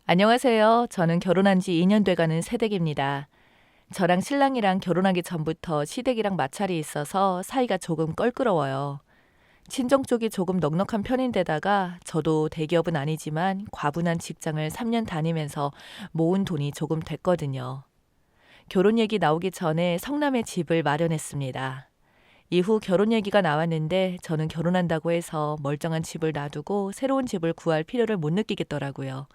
안녕하세요. 저는 결혼한 지 2년 돼가는 새댁입니다. 저랑 신랑이랑 결혼하기 전부터 시댁이랑 마찰이 있어서 사이가 조금 껄끄러워요. 친정 쪽이 조금 넉넉한 편인데다가 저도 대기업은 아니지만 과분한 직장을 3년 다니면서 모은 돈이 조금 됐거든요. 결혼 얘기 나오기 전에 성남에 집을 마련했습니다. 이후 결혼 얘기가 나왔는데 저는 결혼한다고 해서 멀쩡한 집을 놔두고 새로운 집을 구할 필요를 못 느끼겠더라고요.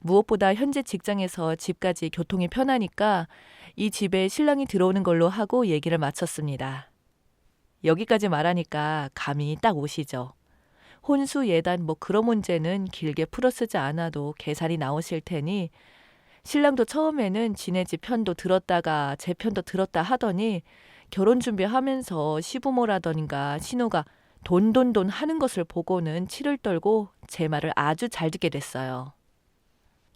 무엇보다 현재 직장에서 집까지 교통이 편하니까 이 집에 신랑이 들어오는 걸로 하고 얘기를 마쳤습니다. 여기까지 말하니까 감이 딱 오시죠. 혼수 예단 그런 문제는 길게 풀어쓰지 않아도 계산이 나오실 테니 신랑도 처음에는 지네 집 편도 들었다가 제 편도 들었다 하더니 결혼 준비하면서 시부모라던가 신우가 돈 하는 것을 보고는 치를 떨고 제 말을 아주 잘 듣게 됐어요.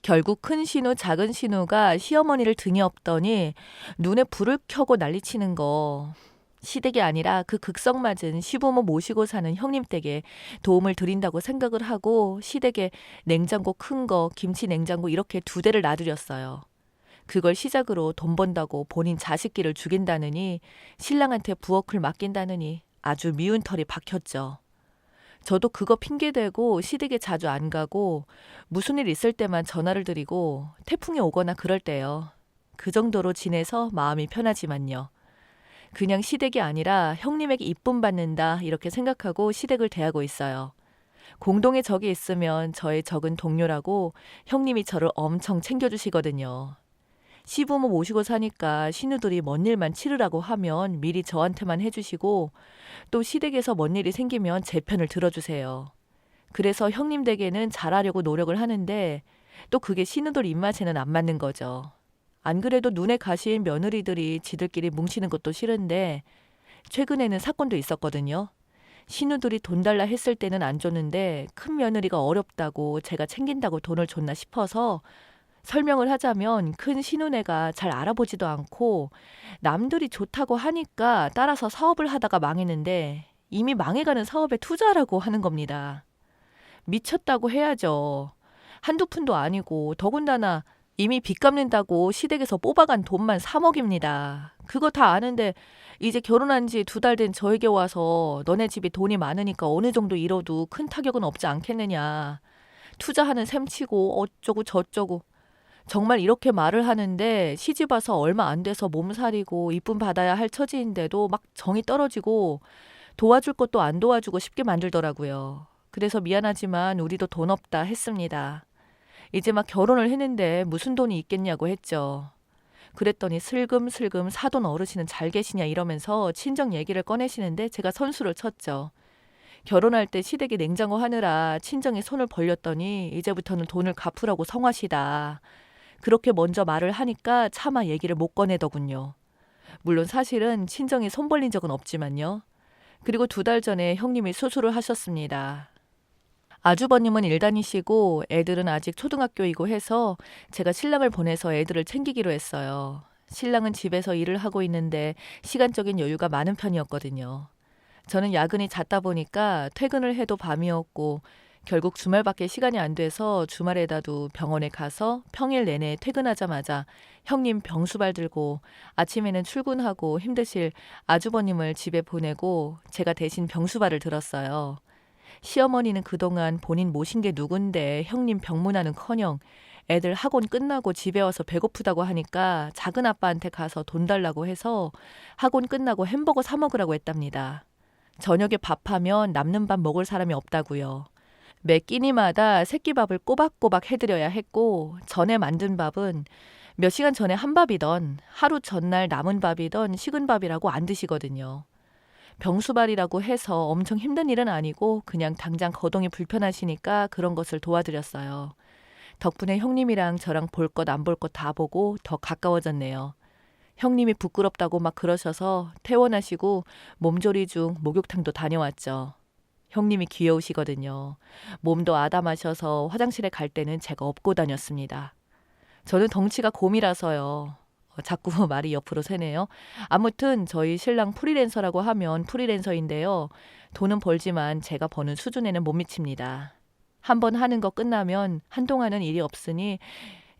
결국 큰 신우, 작은 신우가 시어머니를 등에 업더니 눈에 불을 켜고 난리치는 거. 시댁이 아니라 그 극성맞은 시부모 모시고 사는 형님 댁에 도움을 드린다고 생각을 하고 시댁에 냉장고 큰 거, 김치 냉장고 이렇게 2대를 놔드렸어요. 그걸 시작으로 돈 번다고 본인 자식끼를 죽인다느니 신랑한테 부엌을 맡긴다느니 아주 미운 털이 박혔죠. 저도 그거 핑계대고 시댁에 자주 안 가고 무슨 일 있을 때만 전화를 드리고 태풍이 오거나 그럴 때요. 그 정도로 지내서 마음이 편하지만요. 그냥 시댁이 아니라 형님에게 이쁨 받는다 이렇게 생각하고 시댁을 대하고 있어요. 공동의 적이 있으면 저의 적은 동료라고 형님이 저를 엄청 챙겨주시거든요. 시부모 모시고 사니까 신우들이 뭔 일만 치르라고 하면 미리 저한테만 해주시고 또 시댁에서 뭔 일이 생기면 제 편을 들어주세요. 그래서 형님 댁에는 잘하려고 노력을 하는데 또 그게 신우들 입맛에는 안 맞는 거죠. 안 그래도 눈에 가시인 며느리들이 지들끼리 뭉치는 것도 싫은데 최근에는 사건도 있었거든요. 신우들이 돈 달라 했을 때는 안 줬는데 큰 며느리가 어렵다고 제가 챙긴다고 돈을 줬나 싶어서 설명을 하자면 큰 신우네가 잘 알아보지도 않고 남들이 좋다고 하니까 따라서 사업을 하다가 망했는데 이미 망해가는 사업에 투자하라고 하는 겁니다. 미쳤다고 해야죠. 한두 푼도 아니고 더군다나 이미 빚 갚는다고 시댁에서 뽑아간 돈만 3억입니다. 그거 다 아는데 이제 결혼한 지 2달 된 저에게 와서 너네 집이 돈이 많으니까 어느 정도 잃어도 큰 타격은 없지 않겠느냐. 투자하는 셈치고 어쩌고 저쩌고. 정말 이렇게 말을 하는데 시집 와서 얼마 안 돼서 몸살이고 이쁨 받아야 할 처지인데도 막 정이 떨어지고 도와줄 것도 안 도와주고 싶게 만들더라고요. 그래서 미안하지만 우리도 돈 없다 했습니다. 이제 막 결혼을 했는데 무슨 돈이 있겠냐고 했죠. 그랬더니 슬금슬금 사돈 어르신은 잘 계시냐 이러면서 친정 얘기를 꺼내시는데 제가 선수를 쳤죠. 결혼할 때 시댁에 냉장고 하느라 친정에 손을 벌렸더니 이제부터는 돈을 갚으라고 성화시다. 그렇게 먼저 말을 하니까 차마 얘기를 못 꺼내더군요. 물론 사실은 친정에 손 벌린 적은 없지만요. 그리고 2달 전에 형님이 수술을 하셨습니다. 아주버님은 일 다니시고 애들은 아직 초등학교이고 해서 제가 신랑을 보내서 애들을 챙기기로 했어요. 신랑은 집에서 일을 하고 있는데 시간적인 여유가 많은 편이었거든요. 저는 야근이 잦다 보니까 퇴근을 해도 밤이었고 결국 주말밖에 시간이 안 돼서 주말에다도 병원에 가서 평일 내내 퇴근하자마자 형님 병수발 들고 아침에는 출근하고 힘드실 아주버님을 집에 보내고 제가 대신 병수발을 들었어요. 시어머니는 그동안 본인 모신 게 누군데 형님 병문안은커녕 애들 학원 끝나고 집에 와서 배고프다고 하니까 작은 아빠한테 가서 돈 달라고 해서 학원 끝나고 햄버거 사 먹으라고 했답니다. 저녁에 밥하면 남는 밥 먹을 사람이 없다고요. 매 끼니마다 새끼밥을 꼬박꼬박 해드려야 했고 전에 만든 밥은 몇 시간 전에 한 밥이던 하루 전날 남은 밥이던 식은 밥이라고 안 드시거든요. 병수발이라고 해서 엄청 힘든 일은 아니고 그냥 당장 거동이 불편하시니까 그런 것을 도와드렸어요. 덕분에 형님이랑 저랑 볼 것 안 볼 것 다 보고 더 가까워졌네요. 형님이 부끄럽다고 막 그러셔서 퇴원하시고 몸조리 중 목욕탕도 다녀왔죠. 형님이 귀여우시거든요. 몸도 아담하셔서 화장실에 갈 때는 제가 업고 다녔습니다. 저는 덩치가 곰이라서요. 자꾸 말이 옆으로 새네요. 아무튼 저희 신랑 프리랜서라고 하면 프리랜서인데요. 돈은 벌지만 제가 버는 수준에는 못 미칩니다. 한번 하는 거 끝나면 한동안은 일이 없으니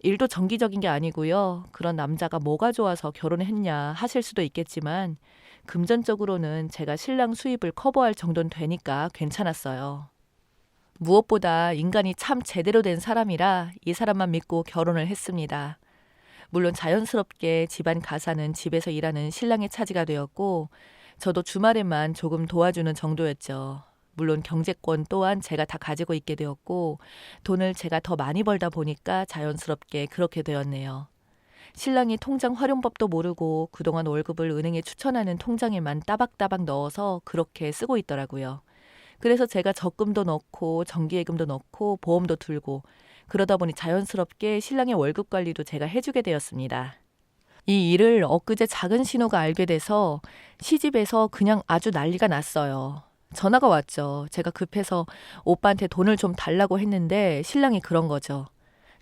일도 정기적인 게 아니고요. 그런 남자가 뭐가 좋아서 결혼했냐 하실 수도 있겠지만 금전적으로는 제가 신랑 수입을 커버할 정도는 되니까 괜찮았어요. 무엇보다 인간이 참 제대로 된 사람이라 이 사람만 믿고 결혼을 했습니다. 물론 자연스럽게 집안 가사는 집에서 일하는 신랑의 차지가 되었고 저도 주말에만 조금 도와주는 정도였죠. 물론 경제권 또한 제가 다 가지고 있게 되었고 돈을 제가 더 많이 벌다 보니까 자연스럽게 그렇게 되었네요. 신랑이 통장 활용법도 모르고 그동안 월급을 은행에 추천하는 통장에만 따박따박 넣어서 그렇게 쓰고 있더라고요. 그래서 제가 적금도 넣고 정기예금도 넣고 보험도 들고 그러다 보니 자연스럽게 신랑의 월급 관리도 제가 해주게 되었습니다. 이 일을 엊그제 작은 신우가 알게 돼서 시집에서 그냥 아주 난리가 났어요. 전화가 왔죠. 제가 급해서 오빠한테 돈을 좀 달라고 했는데 신랑이 그런 거죠.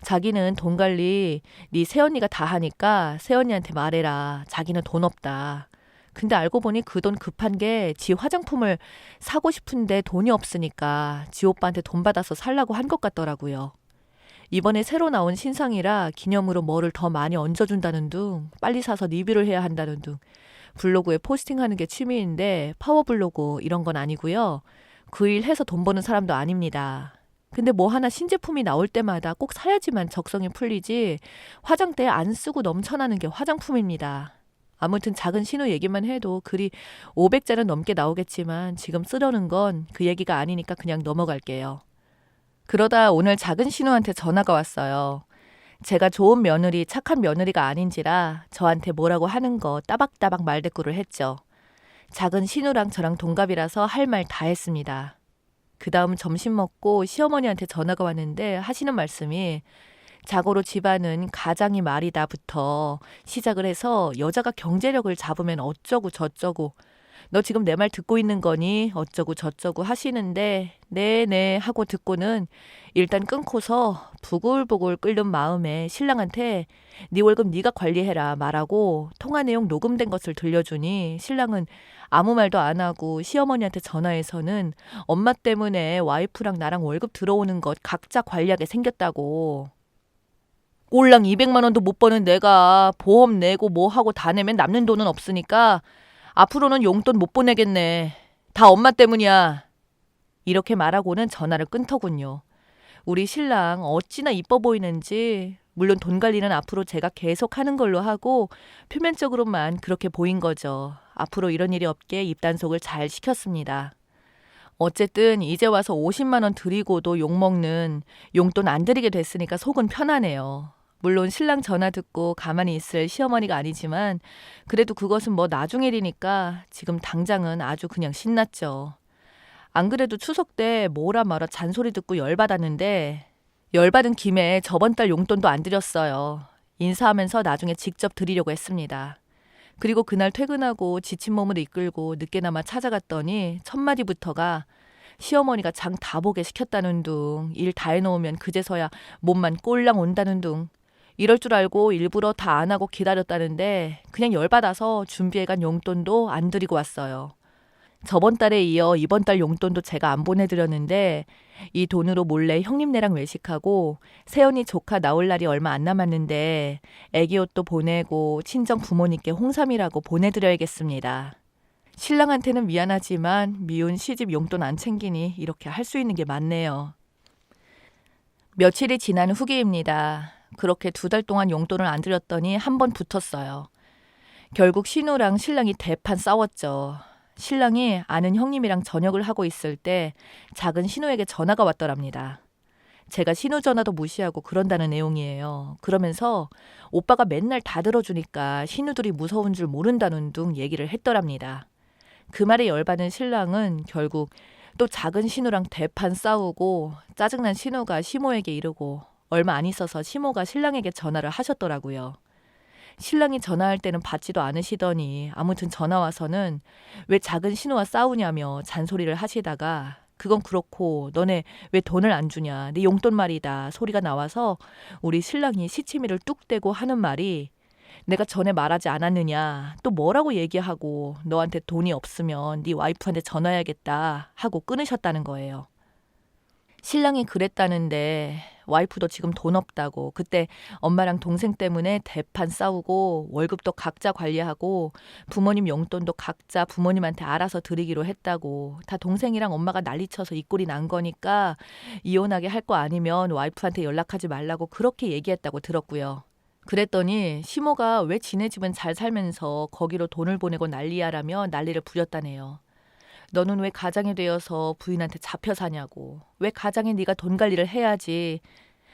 자기는 돈 관리 네 새언니가 다 하니까 새언니한테 말해라. 자기는 돈 없다. 근데 알고 보니 그 돈 급한 게 지 화장품을 사고 싶은데 돈이 없으니까 지 오빠한테 돈 받아서 살라고 한 것 같더라고요. 이번에 새로 나온 신상이라 기념으로 뭐를 더 많이 얹어준다는 둥, 빨리 사서 리뷰를 해야 한다는 둥, 블로그에 포스팅하는 게 취미인데 파워블로그 이런 건 아니고요. 그 일 해서 돈 버는 사람도 아닙니다. 근데 뭐 하나 신제품이 나올 때마다 꼭 사야지만 적성이 풀리지 화장대에 안 쓰고 넘쳐나는 게 화장품입니다. 아무튼 작은 신우 얘기만 해도 글이 500자는 넘게 나오겠지만 지금 쓰려는 건 그 얘기가 아니니까 그냥 넘어갈게요. 그러다 오늘 작은 신우한테 전화가 왔어요. 제가 좋은 며느리, 착한 며느리가 아닌지라 저한테 뭐라고 하는 거 따박따박 말대꾸를 했죠. 작은 신우랑 저랑 동갑이라서 할 말 다 했습니다. 그 다음 점심 먹고 시어머니한테 전화가 왔는데 하시는 말씀이 자고로 집안은 가장이 말이다부터 시작을 해서 여자가 경제력을 잡으면 어쩌고 저쩌고 너 지금 내 말 듣고 있는 거니? 어쩌고 저쩌고 하시는데 네네 하고 듣고는 일단 끊고서 부글부글 끓는 마음에 신랑한테 네 월급 네가 관리해라 말하고 통화 내용 녹음된 것을 들려주니 신랑은 아무 말도 안 하고 시어머니한테 전화해서는 엄마 때문에 와이프랑 나랑 월급 들어오는 것 각자 관리하게 생겼다고. 꼴랑 200만 원도 못 버는 내가 보험 내고 뭐 하고 다 내면 남는 돈은 없으니까 앞으로는 용돈 못 보내겠네. 다 엄마 때문이야. 이렇게 말하고는 전화를 끊더군요. 우리 신랑 어찌나 이뻐 보이는지 물론 돈 관리는 앞으로 제가 계속 하는 걸로 하고 표면적으로만 그렇게 보인 거죠. 앞으로 이런 일이 없게 입단속을 잘 시켰습니다. 어쨌든 이제 와서 50만 원 드리고도 욕먹는 용돈 안 드리게 됐으니까 속은 편하네요. 물론 신랑 전화 듣고 가만히 있을 시어머니가 아니지만 그래도 그것은 뭐 나중 일이니까 지금 당장은 아주 그냥 신났죠. 안 그래도 추석 때 뭐라 마라 잔소리 듣고 열받았는데 열받은 김에 저번 달 용돈도 안 드렸어요. 인사하면서 나중에 직접 드리려고 했습니다. 그리고 그날 퇴근하고 지친 몸을 이끌고 늦게나마 찾아갔더니 첫 마디부터가 시어머니가 장 다 보게 시켰다는 둥, 일 다 해놓으면 그제서야 몸만 꼴랑 온다는 둥, 이럴 줄 알고 일부러 다 안 하고 기다렸다는데 그냥 열받아서 준비해간 용돈도 안 드리고 왔어요. 저번 달에 이어 이번 달 용돈도 제가 안 보내드렸는데 이 돈으로 몰래 형님네랑 외식하고 새언니 조카 나올 날이 얼마 안 남았는데 애기 옷도 보내고 친정 부모님께 홍삼이라고 보내드려야겠습니다. 신랑한테는 미안하지만 미운 시집 용돈 안 챙기니 이렇게 할 수 있는 게 맞네요. 며칠이 지난 후기입니다. 그렇게 2달 동안 용돈을 안 드렸더니 한 번 붙었어요. 결국 신우랑 신랑이 대판 싸웠죠. 신랑이 아는 형님이랑 저녁을 하고 있을 때 작은 신우에게 전화가 왔더랍니다. 제가 신우 전화도 무시하고 그런다는 내용이에요. 그러면서 오빠가 맨날 다 들어주니까 신우들이 무서운 줄 모른다는 둥 얘기를 했더랍니다. 그 말에 열받은 신랑은 결국 또 작은 신우랑 대판 싸우고 짜증난 신우가 시모에게 이르고 얼마 안 있어서 시모가 신랑에게 전화를 하셨더라고요. 신랑이 전화할 때는 받지도 않으시더니 아무튼 전화 와서는 왜 작은 신우와 싸우냐며 잔소리를 하시다가 그건 그렇고 너네 왜 돈을 안 주냐 네 용돈 말이다 소리가 나와서 우리 신랑이 시치미를 뚝 떼고 하는 말이 내가 전에 말하지 않았느냐 또 뭐라고 얘기하고 너한테 돈이 없으면 네 와이프한테 전화해야겠다 하고 끊으셨다는 거예요. 신랑이 그랬다는데 와이프도 지금 돈 없다고 그때 엄마랑 동생 때문에 대판 싸우고 월급도 각자 관리하고 부모님 용돈도 각자 부모님한테 알아서 드리기로 했다고 다 동생이랑 엄마가 난리쳐서 이 꼴이 난 거니까 이혼하게 할 거 아니면 와이프한테 연락하지 말라고 그렇게 얘기했다고 들었고요. 그랬더니 시모가 왜 지네 집은 잘 살면서 거기로 돈을 보내고 난리야라며 난리를 부렸다네요. 너는 왜 가장이 되어서 부인한테 잡혀 사냐고. 왜 가장에 네가 돈 관리를 해야지.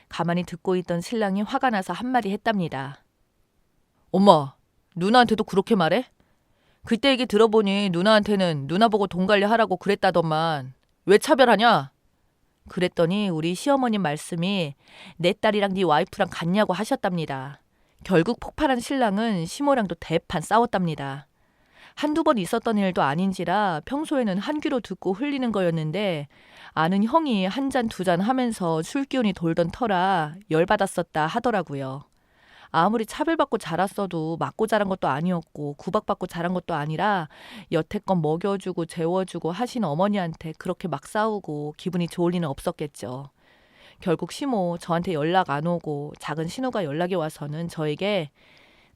가만히 듣고 있던 신랑이 화가 나서 한마디 했답니다. 엄마, 누나한테도 그렇게 말해? 그때 얘기 들어보니 누나한테는 누나 보고 돈 관리하라고 그랬다더만. 왜 차별하냐? 그랬더니 우리 시어머님 말씀이 내 딸이랑 네 와이프랑 같냐고 하셨답니다. 결국 폭발한 신랑은 시모랑도 대판 싸웠답니다. 한두 번 있었던 일도 아닌지라 평소에는 한 귀로 듣고 흘리는 거였는데 아는 형이 한 잔 두 잔 하면서 술 기운이 돌던 터라 열받았었다 하더라고요. 아무리 차별받고 자랐어도 맞고 자란 것도 아니었고 구박받고 자란 것도 아니라 여태껏 먹여주고 재워주고 하신 어머니한테 그렇게 막 싸우고 기분이 좋을 리는 없었겠죠. 결국 시모 저한테 연락 안 오고 작은 신우가 연락이 와서는 저에게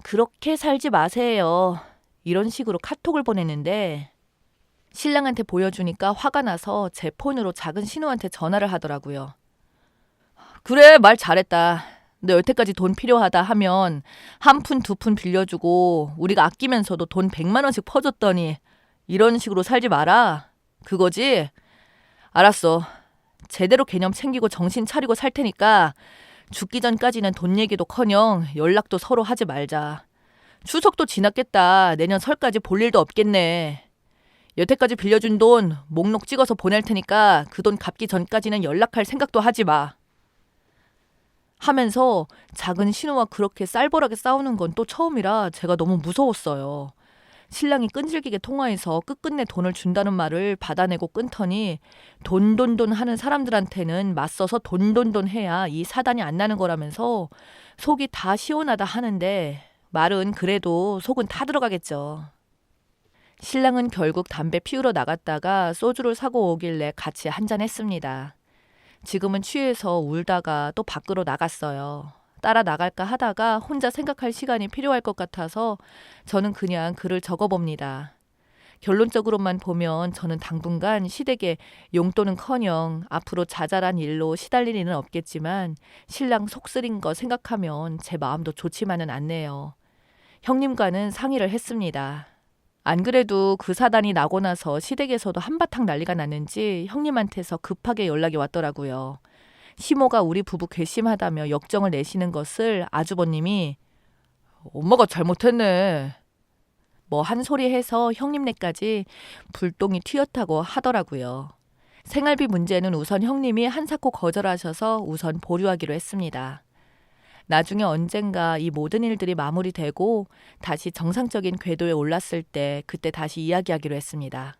그렇게 살지 마세요. 이런 식으로 카톡을 보냈는데 신랑한테 보여주니까 화가 나서 제 폰으로 작은 신우한테 전화를 하더라고요. 그래, 말 잘했다. 너 여태까지 돈 필요하다 하면 한 푼 두 푼 빌려주고 우리가 아끼면서도 돈 100만 원씩 퍼줬더니 이런 식으로 살지 마라. 그거지? 알았어. 제대로 개념 챙기고 정신 차리고 살 테니까 죽기 전까지는 돈 얘기도커녕 연락도 서로 하지 말자. 추석도 지났겠다. 내년 설까지 볼 일도 없겠네. 여태까지 빌려준 돈 목록 찍어서 보낼 테니까 그 돈 갚기 전까지는 연락할 생각도 하지 마. 하면서 작은 신우와 그렇게 쌀벌하게 싸우는 건 또 처음이라 제가 너무 무서웠어요. 신랑이 끈질기게 통화해서 끝끝내 돈을 준다는 말을 받아내고 끊더니 돈 하는 사람들한테는 맞서서 돈 해야 이 사단이 안 나는 거라면서 속이 다 시원하다 하는데 말은 그래도 속은 타 들어가겠죠. 신랑은 결국 담배 피우러 나갔다가 소주를 사고 오길래 같이 한잔했습니다. 지금은 취해서 울다가 또 밖으로 나갔어요. 따라 나갈까 하다가 혼자 생각할 시간이 필요할 것 같아서 저는 그냥 글을 적어봅니다. 결론적으로만 보면 저는 당분간 시댁에 용돈은커녕 앞으로 자잘한 일로 시달릴 일은 없겠지만 신랑 속 쓰린 거 생각하면 제 마음도 좋지만은 않네요. 형님과는 상의를 했습니다. 안 그래도 그 사단이 나고 나서 시댁에서도 한바탕 난리가 났는지 형님한테서 급하게 연락이 왔더라고요. 시모가 우리 부부 괘씸하다며 역정을 내시는 것을 아주버님이 엄마가 잘못했네. 뭐 한 소리 해서 형님네까지 불똥이 튀었다고 하더라고요. 생활비 문제는 우선 형님이 한사코 거절하셔서 우선 보류하기로 했습니다. 나중에 언젠가 이 모든 일들이 마무리되고 다시 정상적인 궤도에 올랐을 때 그때 다시 이야기하기로 했습니다.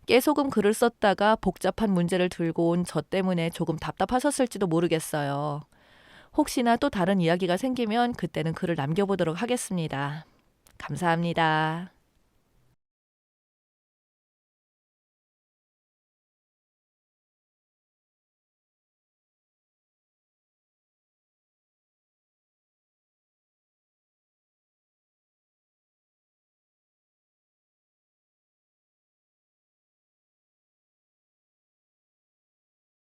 깨소금 글을 썼다가 복잡한 문제를 들고 온 저 때문에 조금 답답하셨을지도 모르겠어요. 혹시나 또 다른 이야기가 생기면 그때는 글을 남겨보도록 하겠습니다. 감사합니다.